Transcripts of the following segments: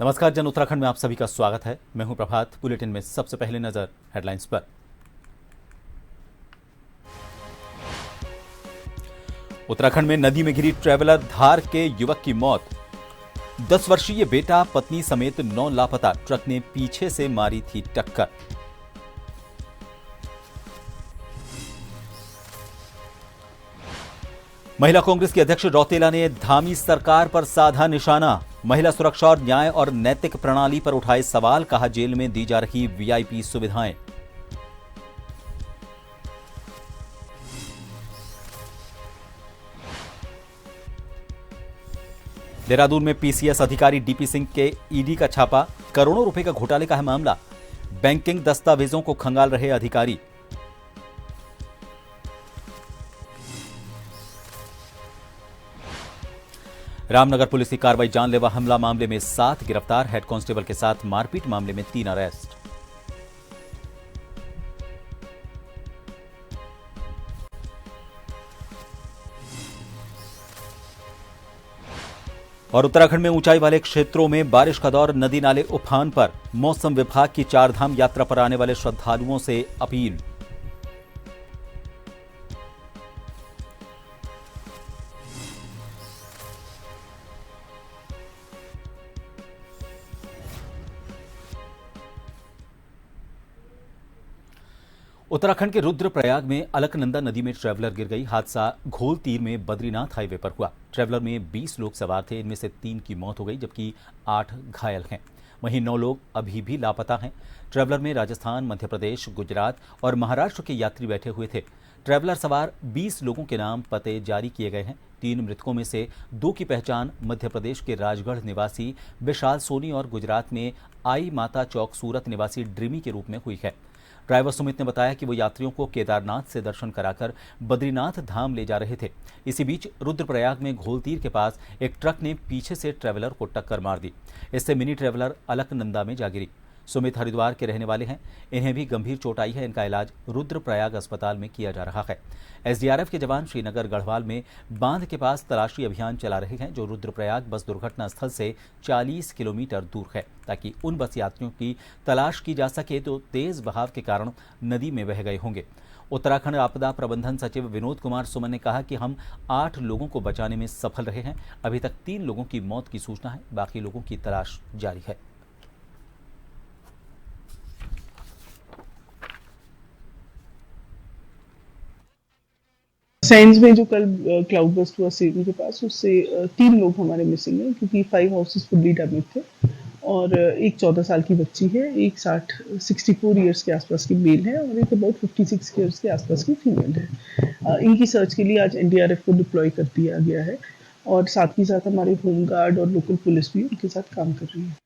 नमस्कार जन उत्तराखंड में आप सभी का स्वागत है। मैं हूं प्रभात। बुलेटिन में सबसे पहले नजर हेडलाइंस पर। उत्तराखंड में नदी में गिरी ट्रैवलर धार के युवक की मौत। 10 वर्षीय बेटा पत्नी समेत 9 लापता। ट्रक ने पीछे से मारी थी टक्कर। महिला कांग्रेस की अध्यक्ष रौतेला ने धामी सरकार पर साधा निशाना। महिला सुरक्षा और न्याय और नैतिक प्रणाली पर उठाए सवाल। कहा जेल में दी जा रही वीआईपी सुविधाएं। देहरादून में पीसीएस अधिकारी डीपी सिंह के ईडी का छापा। करोड़ों रुपए का घोटाले का है मामला। बैंकिंग दस्तावेजों को खंगाल रहे अधिकारी। रामनगर पुलिस की कार्रवाई। जानलेवा हमला मामले में 7 गिरफ्तार। हेड कांस्टेबल के साथ मारपीट मामले में 3 अरेस्ट। और उत्तराखंड में ऊंचाई वाले क्षेत्रों में बारिश का दौर। नदी नाले उफान पर। मौसम विभाग की चारधाम यात्रा पर आने वाले श्रद्धालुओं से अपील। उत्तराखंड के रुद्रप्रयाग में अलकनंदा नदी में ट्रैवलर गिर गई। हादसा घोलतीर में बद्रीनाथ हाईवे पर हुआ। ट्रैवलर में 20 लोग सवार थे। इनमें से 3 की मौत हो गई जबकि 8 घायल हैं। वहीं 9 लोग अभी भी लापता हैं। ट्रैवलर में राजस्थान, मध्य प्रदेश, गुजरात और महाराष्ट्र के यात्री बैठे हुए थे। ट्रैवलर सवार 20 लोगों के नाम पते जारी किए गए हैं। 3 मृतकों में से 2 की पहचान मध्य प्रदेश के राजगढ़ निवासी विशाल सोनी और गुजरात में आई माता चौक सूरत निवासी ड्रीमी के रूप में हुई है। ड्राइवर सुमित ने बताया कि वो यात्रियों को केदारनाथ से दर्शन कराकर बद्रीनाथ धाम ले जा रहे थे। इसी बीच रुद्रप्रयाग में घोलतीर के पास एक ट्रक ने पीछे से ट्रैवलर को टक्कर मार दी। इससे मिनी ट्रैवलर अलकनंदा में जा गिरी। सुमित हरिद्वार के रहने वाले हैं। इन्हें भी गंभीर चोट आई है। इनका इलाज रुद्रप्रयाग अस्पताल में किया जा रहा है। एसडीआरएफ के जवान श्रीनगर गढ़वाल में बांध के पास तलाशी अभियान चला रहे हैं जो रुद्रप्रयाग बस दुर्घटना स्थल से 40 किलोमीटर दूर है, ताकि उन बस यात्रियों की तलाश की जा सके जो तेज बहाव के कारण नदी में बह गए होंगे। उत्तराखंड आपदा प्रबंधन सचिव विनोद कुमार सुमन ने कहा कि हम 8 लोगों को बचाने में सफल रहे हैं। अभी तक 3 लोगों की मौत की सूचना है। बाकी लोगों की तलाश जारी है। साइंस में जो कल क्लाउड बस्ट हुआ सिटी के पास, उससे 3 लोग हमारे मिसिंग हैं क्योंकि 5 हाउसेस फुल्ली डैमेज थे और एक 14 साल की बच्ची है, एक 64 ईयर्स के आसपास की मेल है और एक अबाउट 56 ईयर्स के आसपास की फीमेल है। इनकी सर्च के लिए आज एनडीआरएफ को डिप्लॉय कर दिया गया है और साथ ही साथ हमारे होमगार्ड और लोकल पुलिस भी उनके साथ काम कर रही है।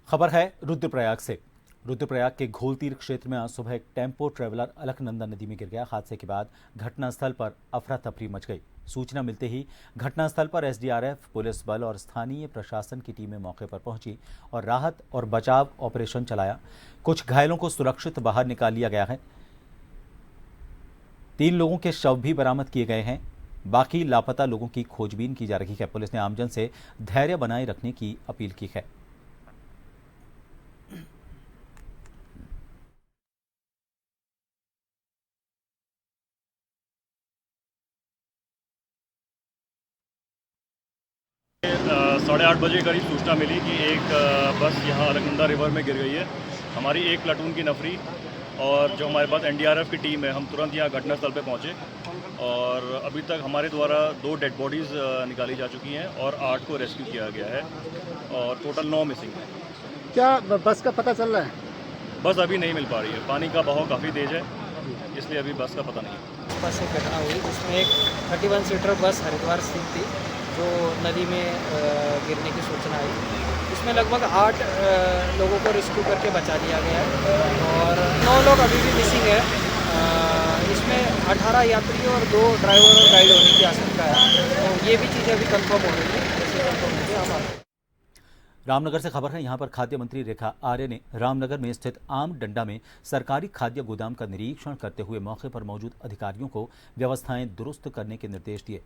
खबर है रुद्रप्रयाग से। रुद्रप्रयाग के घोलतीर क्षेत्र में आज सुबह एक टेम्पो ट्रैवलर अलकनंदा नदी में गिर गया। हादसे के बाद घटनास्थल पर अफरा तफरी मच गई। सूचना मिलते ही घटनास्थल पर एसडीआरएफ, पुलिस बल और स्थानीय प्रशासन की टीमें मौके पर पहुंची और राहत और बचाव ऑपरेशन चलाया। कुछ घायलों को सुरक्षित बाहर निकाल लिया गया है। 3 लोगों के शव भी बरामद किए गए हैं। बाकी लापता लोगों की खोजबीन की जा रही है। पुलिस ने आमजन से धैर्य बनाए रखने की अपील की है। साढ़े 8 बजे करीब सूचना मिली कि एक बस यहाँ अलकनंदा रिवर में गिर गई है। हमारी एक प्लाटून की नफरी और जो हमारे पास एनडीआरएफ की टीम है, हम तुरंत यहाँ घटनास्थल पे पहुँचे और अभी तक हमारे द्वारा 2 डेड बॉडीज़ निकाली जा चुकी हैं और 8 को रेस्क्यू किया गया है और टोटल 9 मिसिंग हैं। क्या बस का पता चल रहा है? बस अभी नहीं मिल पा रही है। पानी का बहाव काफ़ी तेज़ है, इसलिए अभी बस का पता नहीं है। बस एक घटना हुई जिसमें एक 31 सीटर बस हरिद्वार स्थित थी जो नदी में गिरने की सूचना आई। इसमें लगभग 8 लोगों को रेस्क्यू करके बचा लिया गया है और 9 लोग अभी भी मिसिंग है। इसमें 18 यात्री और 2 ड्राइवर और गाइड होने की आशंका है। तो ये भी चीज़ें अभी कंफर्म हो रही है। जैसे कंफर्म होगी हम रामनगर से खबर है। यहां पर खाद्य मंत्री रेखा आर्य ने रामनगर में स्थित आम डंडा में सरकारी खाद्य गोदाम का निरीक्षण करते हुए मौके पर मौजूद अधिकारियों को व्यवस्थाएं दुरुस्त करने के निर्देश दिए।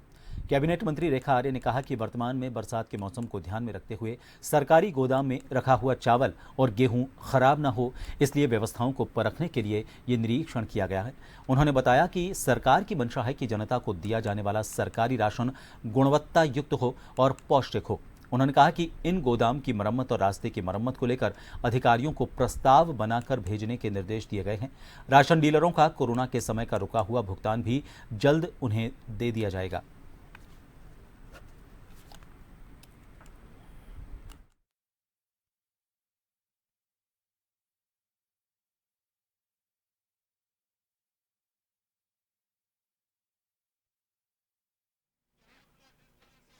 कैबिनेट मंत्री रेखा आर्य ने कहा कि वर्तमान में बरसात के मौसम को ध्यान में रखते हुए सरकारी गोदाम में रखा हुआ चावल और गेहूं खराब न हो, इसलिए व्यवस्थाओं को परखने के लिए ये निरीक्षण किया गया है। उन्होंने बताया कि सरकार की मंशा है कि जनता को दिया जाने वाला सरकारी राशन गुणवत्ता युक्त हो और पौष्टिक हो। उन्होंने कहा कि इन गोदाम की मरम्मत और रास्ते की मरम्मत को लेकर अधिकारियों को प्रस्ताव बनाकर भेजने के निर्देश दिए गए हैं। राशन डीलरों का कोरोना के समय का रुका हुआ भुगतान भी जल्द उन्हें दे दिया जाएगा।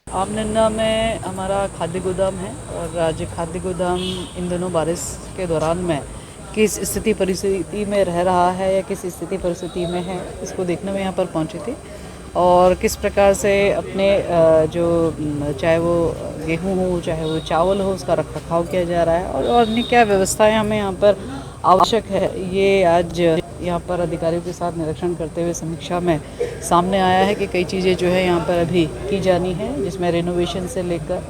आमनन्ना में हमारा खाद्य गोदाम है और राज्य खाद्य गोदाम इन दिनों बारिश के दौरान में किस स्थिति परिस्थिति में रह रहा है या किस स्थिति परिस्थिति में है, इसको देखने में यहाँ पर पहुँची थी और किस प्रकार से अपने जो चाहे वो गेहूँ हो चाहे वो चावल हो उसका रखरखाव किया जा रहा है और अन्य क्या व्यवस्थाएं हमें यहाँ पर आवश्यक है, ये आज यहाँ पर अधिकारियों के साथ निरीक्षण करते हुए समीक्षा में सामने आया है कि कई चीज़ें जो है यहाँ पर अभी की जानी है, जिसमें रेनोवेशन से लेकर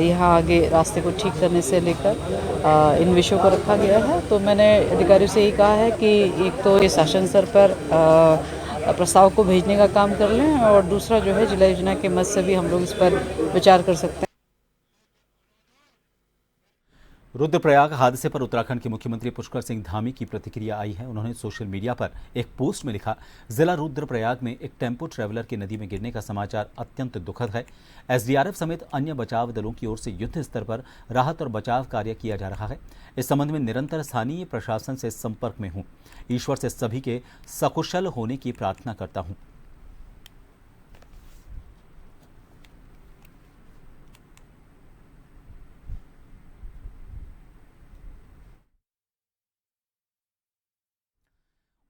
यहाँ आगे रास्ते को ठीक करने से लेकर इन विषयों को रखा गया है। तो मैंने अधिकारियों से यही कहा है कि एक तो ये शासन स्तर पर प्रस्ताव को भेजने का काम कर लें और दूसरा जो है जिला योजना के मद से भी हम लोग इस पर विचार कर सकते हैं। रुद्रप्रयाग हादसे पर उत्तराखंड के मुख्यमंत्री पुष्कर सिंह धामी की प्रतिक्रिया आई है। उन्होंने सोशल मीडिया पर एक पोस्ट में लिखा, जिला रुद्रप्रयाग में एक टेम्पो ट्रैवलर के नदी में गिरने का समाचार अत्यंत दुखद है। एसडीआरएफ समेत अन्य बचाव दलों की ओर से युद्ध स्तर पर राहत और बचाव कार्य किया जा रहा है। इस संबंध में निरंतर स्थानीय प्रशासन से संपर्क में हूँ। ईश्वर से सभी के सकुशल होने की प्रार्थना करता हूँ।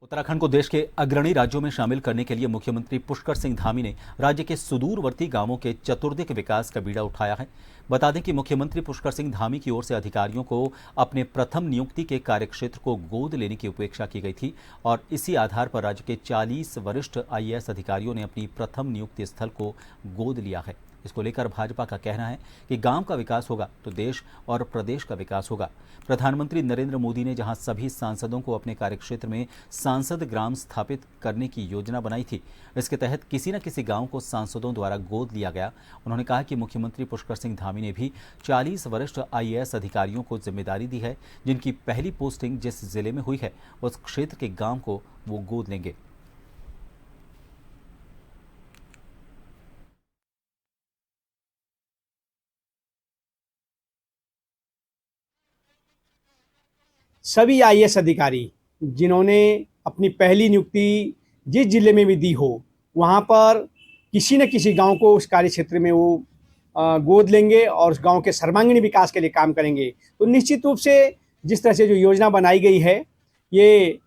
उत्तराखंड को देश के अग्रणी राज्यों में शामिल करने के लिए मुख्यमंत्री पुष्कर सिंह धामी ने राज्य के सुदूरवर्ती गांवों के चतुर्दिक विकास का बीड़ा उठाया है। बता दें कि मुख्यमंत्री पुष्कर सिंह धामी की ओर से अधिकारियों को अपने प्रथम नियुक्ति के कार्यक्षेत्र को गोद लेने की अपेक्षा की गई थी और इसी आधार पर राज्य के 40 वरिष्ठ आईएएस अधिकारियों ने अपनी प्रथम नियुक्ति स्थल को गोद लिया है। इसको लेकर भाजपा का कहना है कि गांव का विकास होगा तो देश और प्रदेश का विकास होगा। प्रधानमंत्री नरेंद्र मोदी ने जहां सभी सांसदों को अपने कार्यक्षेत्र में सांसद ग्राम स्थापित करने की योजना बनाई थी, इसके तहत किसी न किसी गांव को सांसदों द्वारा गोद लिया गया। उन्होंने कहा कि मुख्यमंत्री पुष्कर सिंह धामी ने भी 40 वरिष्ठ आईएएस अधिकारियों को जिम्मेदारी दी है, जिनकी पहली पोस्टिंग जिस जिले में हुई है उस क्षेत्र के गांव को वो गोद लेंगे। सभी आईएएस अधिकारी जिन्होंने अपनी पहली नियुक्ति जिस जिले में भी दी हो, वहाँ पर किसी न किसी गांव को उस कार्य क्षेत्र में वो गोद लेंगे और उस गांव के सर्वांगीण विकास के लिए काम करेंगे। तो निश्चित रूप से जिस तरह से जो योजना बनाई गई है, ये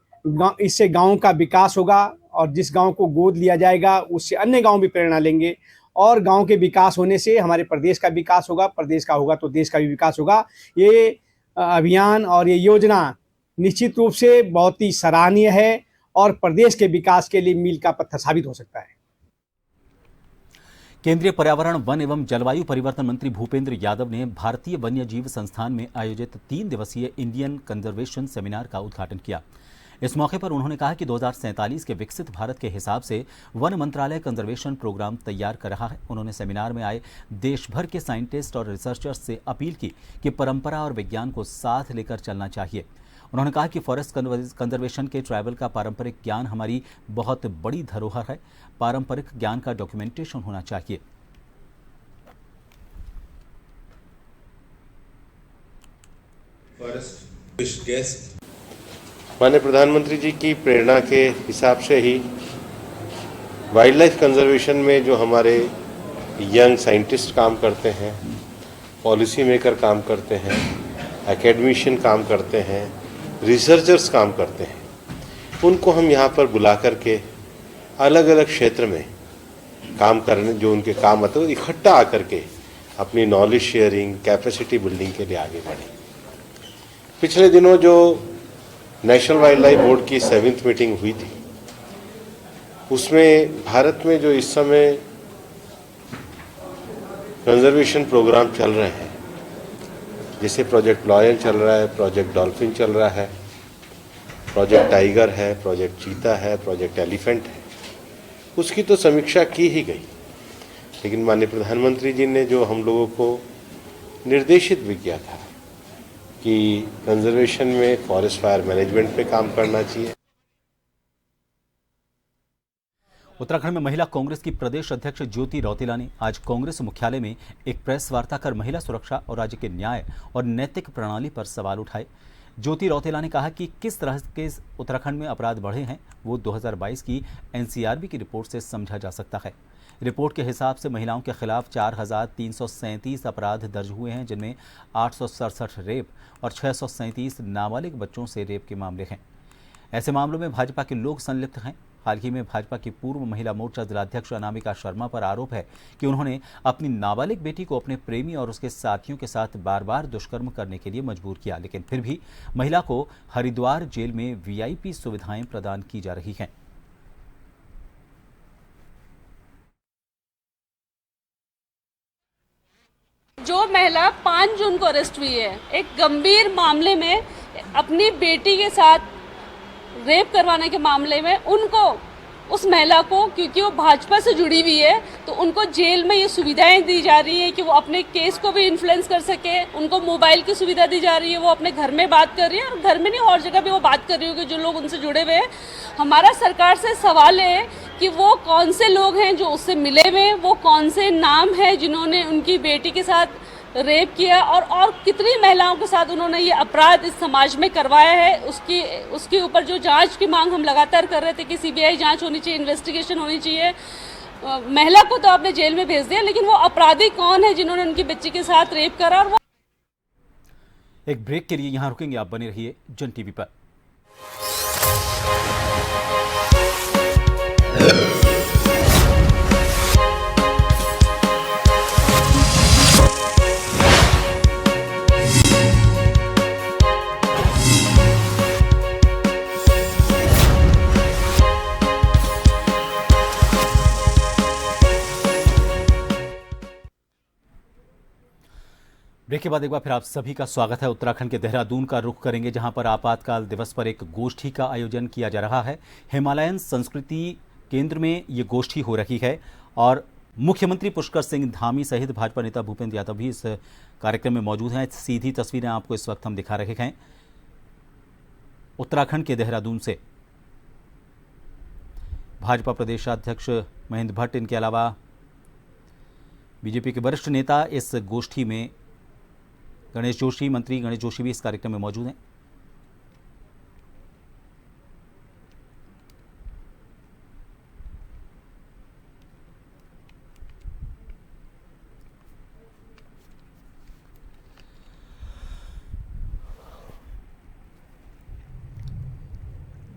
इससे गांव का विकास होगा और जिस गांव को गोद लिया जाएगा उससे अन्य गांव भी प्रेरणा लेंगे और गांव के विकास होने से हमारे प्रदेश का विकास होगा, प्रदेश का होगा तो देश का भी विकास होगा। ये अभियान और ये योजना निश्चित रूप से बहुत ही सराहनीय है और प्रदेश के विकास के लिए मील का पत्थर साबित हो सकता है। केंद्रीय पर्यावरण, वन एवं जलवायु परिवर्तन मंत्री भूपेंद्र यादव ने भारतीय वन्य जीव संस्थान में आयोजित 3 दिवसीय इंडियन कंजर्वेशन सेमिनार का उद्घाटन किया। इस मौके पर उन्होंने कहा कि 2047 के विकसित भारत के हिसाब से वन मंत्रालय कंजर्वेशन प्रोग्राम तैयार कर रहा है। उन्होंने सेमिनार में आए देश भर के साइंटिस्ट और रिसर्चर्स से अपील की कि परंपरा और विज्ञान को साथ लेकर चलना चाहिए। उन्होंने कहा कि फॉरेस्ट कंजर्वेशन के ट्राइबल का पारंपरिक ज्ञान हमारी बहुत बड़ी धरोहर है। पारंपरिक ज्ञान का डॉक्यूमेंटेशन होना चाहिए। माननीय प्रधानमंत्री जी की प्रेरणा के हिसाब से ही वाइल्ड लाइफ कंजर्वेशन में जो हमारे यंग साइंटिस्ट काम करते हैं, पॉलिसी मेकर काम करते हैं, एकेडमिशियन काम करते हैं, रिसर्चर्स काम करते हैं, उनको हम यहाँ पर बुला करके अलग अलग क्षेत्र में काम करने जो उनके काम आते हैं इकट्ठा आकर के अपनी नॉलेज शेयरिंग, कैपेसिटी बिल्डिंग के लिए आगे बढ़े। पिछले दिनों जो नेशनल वाइल्ड लाइफ बोर्ड की 7th मीटिंग हुई थी, उसमें भारत में जो इस समय कंजर्वेशन प्रोग्राम चल रहे हैं, जैसे प्रोजेक्ट लॉयन चल रहा है, प्रोजेक्ट डॉल्फिन चल रहा है, प्रोजेक्ट टाइगर है, प्रोजेक्ट चीता है, प्रोजेक्ट एलिफेंट है, उसकी तो समीक्षा की ही गई। लेकिन माननीय प्रधानमंत्री जी ने जो हम लोगों को निर्देशित भी किया था कि कंजर्वेशन में फॉरेस्ट फायर मैनेजमेंट पे काम करना चाहिए। उत्तराखंड में महिला कांग्रेस की प्रदेश अध्यक्ष ज्योति रौतेला ने आज कांग्रेस मुख्यालय में एक प्रेस वार्ता कर महिला सुरक्षा और राज्य के न्याय और नैतिक प्रणाली पर सवाल उठाए। ज्योति रौतेला ने कहा कि किस तरह के उत्तराखंड में अपराध बढ़े हैं वो 2022 की एनसीआरबी की रिपोर्ट से समझा जा सकता है। रिपोर्ट के हिसाब से महिलाओं के खिलाफ 4,337 अपराध दर्ज हुए हैं, जिनमें 867 रेप और 637 नाबालिग बच्चों से रेप के मामले हैं। ऐसे मामलों में भाजपा के लोग संलिप्त हैं। हाल ही में भाजपा की पूर्व महिला मोर्चा जिलाध्यक्ष अनामिका शर्मा पर आरोप है कि उन्होंने अपनी नाबालिग बेटी को अपने प्रेमी और उसके साथियों के साथ बार बार दुष्कर्म करने के लिए मजबूर किया, लेकिन फिर भी महिला को हरिद्वार जेल में वीआईपी सुविधाएं प्रदान की जा रही हैं। जो महिला 5 जून को अरेस्ट हुई है एक गंभीर मामले में, अपनी बेटी के साथ रेप करवाने के मामले में, उनको, उस महिला को, क्योंकि वो भाजपा से जुड़ी हुई है, तो उनको जेल में ये सुविधाएं दी जा रही है कि वो अपने केस को भी इन्फ्लुएंस कर सके। उनको मोबाइल की सुविधा दी जा रही है, वो अपने घर में बात कर रही है, और घर में नहीं और जगह भी वो बात कर रही होगी जो लोग उनसे जुड़े हुए हैं। हमारा सरकार से सवाल है कि वो कौन से लोग हैं जो उससे मिले हुए हैं, वो कौन से नाम हैं जिन्होंने उनकी बेटी के साथ रेप किया, और कितनी महिलाओं के साथ उन्होंने ये अपराध इस समाज में करवाया है। उसके ऊपर जो जांच की मांग हम लगातार कर रहे थे कि सीबीआई जांच होनी चाहिए, इन्वेस्टिगेशन होनी चाहिए। महिला को तो आपने जेल में भेज दिया, लेकिन वो अपराधी कौन है जिन्होंने उनकी बच्ची के साथ रेप करा। और वो एक ब्रेक के लिए यहां रुकेंगे, आप बने रहिए जन टीवी पर। ब्रेक के बाद एक बार फिर आप सभी का स्वागत है। उत्तराखंड के देहरादून का रुख करेंगे, जहां पर आपातकाल दिवस पर एक गोष्ठी का आयोजन किया जा रहा है। हिमालयन संस्कृति केंद्र में ये गोष्ठी हो रही है और मुख्यमंत्री पुष्कर सिंह धामी सहित भाजपा नेता भूपेंद्र यादव भी इस कार्यक्रम में मौजूद हैं। सीधी तस्वीरें आपको इस वक्त हम दिखा रहे हैं उत्तराखंड के देहरादून से। भाजपा प्रदेशाध्यक्ष महेंद्र भट्ट, इनके अलावा बीजेपी के वरिष्ठ नेता इस गोष्ठी में, गणेश जोशी, मंत्री गणेश जोशी भी इस कार्यक्रम में मौजूद हैं।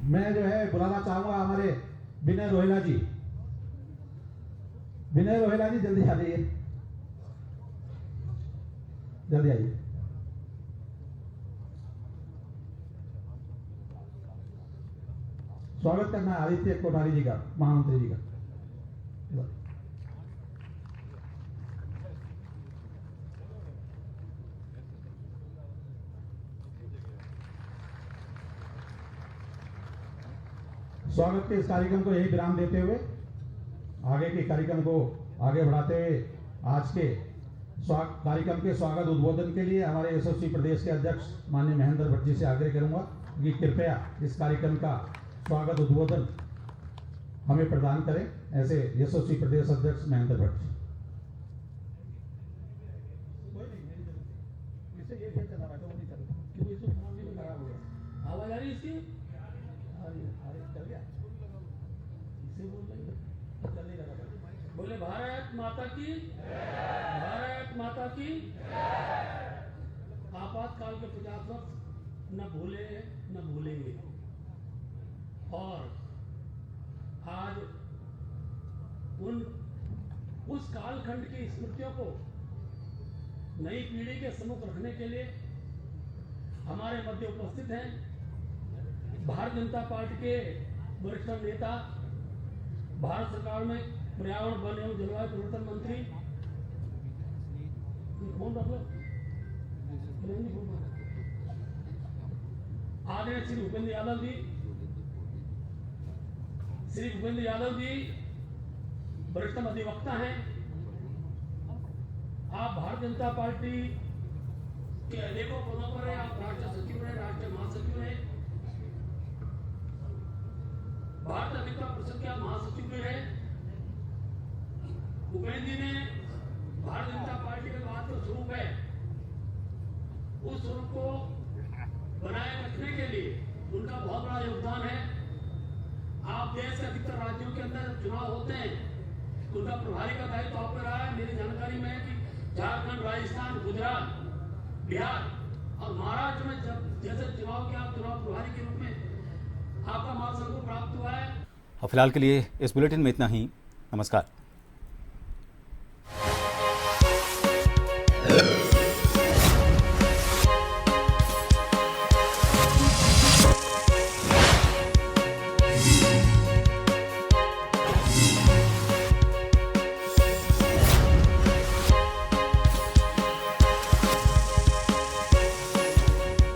मैं जो है बुलाना चाहूंगा हमारे विनय रोहिला जी। विनय रोहिला जी जल्दी आ जाइए, जल्दी आइए। स्वागत करना है आदित्य कोठारी जी का, महामंत्री जी का। स्वागत के इस कार्यक्रम को यही विराम देते हुए आगे के कार्यक्रम को आगे बढ़ाते हुए आज के कार्यक्रम के स्वागत उद्बोधन के लिए हमारे एसओसी प्रदेश के अध्यक्ष माननीय महेंद्र भट्ट जी से आग्रह करूंगा कि कृपया इस कार्यक्रम का स्वागत उद्बोधन हमें प्रदान करें। ऐसे एसओसी प्रदेश अध्यक्ष महेंद्र भट्ट जी। आवाज आ रही है इसकी? बोले भारत माता की, भारत माता की। आपातकाल के 50 वर्ष न भूले न भूलेंगे, और आज उस कालखंड की स्मृतियों को नई पीढ़ी के सम्मुख रखने के लिए हमारे मध्य उपस्थित हैं भारतीय जनता पार्टी के वरिष्ठ नेता, भारत सरकार में पर्यावरण, वन एवं जलवायु परिवर्तन मंत्री, फोन रख लो, आदरणीय श्री भूपेंद्र यादव जी, वरिष्ठ अधिवक्ता हैं। आप भारतीय जनता पार्टी के अनेकों पदों पर हैं। आप राष्ट्रीय सचिव रहे, राष्ट्रीय महासचिव रहे, भारतीय अधिवक्ता परिषद के आप महासचिव भी रहे। भूपेंद्र जी ने भारतीय जनता पार्टी के बात जो स्वरूप है, उस स्वरूप को बनाए रखने के लिए उनका बहुत बड़ा योगदान है। आप देश के अधिकतर राज्यों के अंदर जब चुनाव होते हैं, उनका प्रभारी का दायित्व आप पर रहा है। मेरी जानकारी में है कि झारखंड, राजस्थान, गुजरात, बिहार और महाराष्ट्र में जब जैसे चुनाव के आप चुनाव प्रभारी के रूप में आपका मान सम्मान प्राप्त हुआ है। फिलहाल के लिए इस बुलेटिन में इतना ही। नमस्कार।